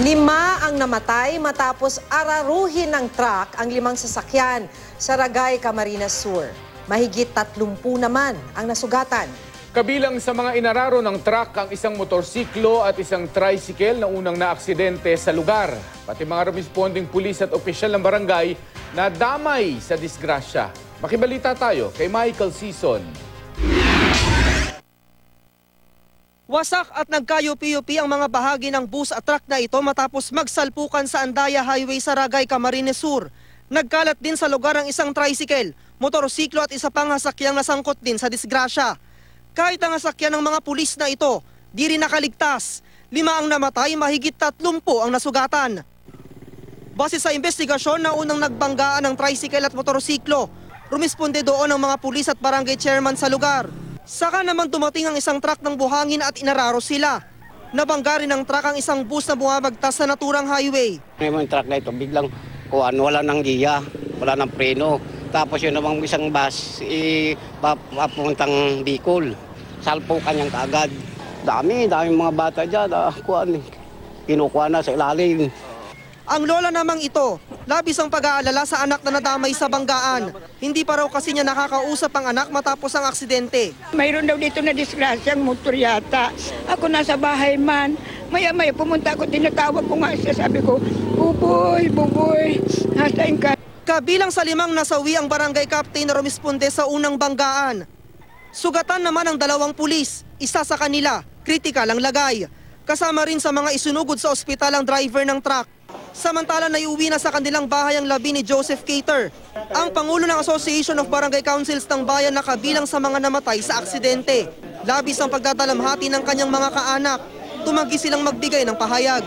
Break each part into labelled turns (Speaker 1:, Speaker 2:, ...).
Speaker 1: 5 ang namatay matapos araruhin ng truck ang 5 sasakyan sa Ragay, Camarines Sur. Mahigit 30 naman ang nasugatan.
Speaker 2: Kabilang sa mga inararo ng truck ang isang motorsiklo at isang tricycle na unang naaksidente sa lugar. Pati mga responding pulis at opisyal ng barangay na damay sa disgrasya. Makibalita tayo kay Michael Season.
Speaker 3: Wasak at nagkayupi-yupi ang mga bahagi ng bus at truck na ito matapos magsalpukan sa Andaya Highway sa Ragay, Camarines Sur. Nagkalat din sa lugar ang isang tricycle, motorsiklo at isa pang sasakyang nasangkot din sa disgrasya. Kahit ang sasakyan ng mga pulis na ito, di rin nakaligtas. 5 ang namatay, mahigit 30 ang nasugatan. Base sa investigasyon na unang nagbanggaan ng tricycle at motorsiklo, rumisponde doon ang mga pulis at barangay chairman sa lugar. Saka naman dumating ang isang truck ng buhangin at inararo sila. Nabangga rin ng truck ang isang bus na bumabagtas sa naturang highway.
Speaker 4: Yung truck na ito biglang wala ng giya, wala ng preno. Tapos yun namang isang bus papuntang Bicol. Salpukan niyang kaagad. Daming mga bata dyan. Kinukuha na sa ilalim.
Speaker 3: Ang lola namang ito, labis ang pag-aalala sa anak na nadamay sa banggaan. Hindi pa raw kasi niya nakakausap ang anak matapos ang aksidente.
Speaker 5: Mayroon daw dito na disgrasyang motor yata. Ako nasa bahay man. Maya-maya pumunta ako, tinatawag ko nga siya. Sabi ko, Buboy, nasaan ka?
Speaker 3: Kabilang sa 5 nasawi ang barangay captain na rumisponde sa unang banggaan. Sugatan naman ang 2 pulis, isa sa kanila, kritikal ang lagay. Kasama rin sa mga isunugod sa ospital ang driver ng truck. Samantala naiuwi na sa kanilang bahay ang labi ni Joseph Cater, ang Pangulo ng Association of Barangay Councils ng Bayan na kabilang sa mga namatay sa aksidente. Labis ang pagtatalamhati ng kanyang mga kaanak. Tumanggi silang magbigay ng pahayag.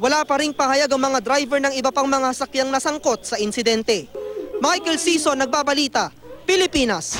Speaker 3: Wala pa ring pahayag ang mga driver ng iba pang mga sakyang nasangkot sa insidente. Michael Season, Nagbabalita, Pilipinas.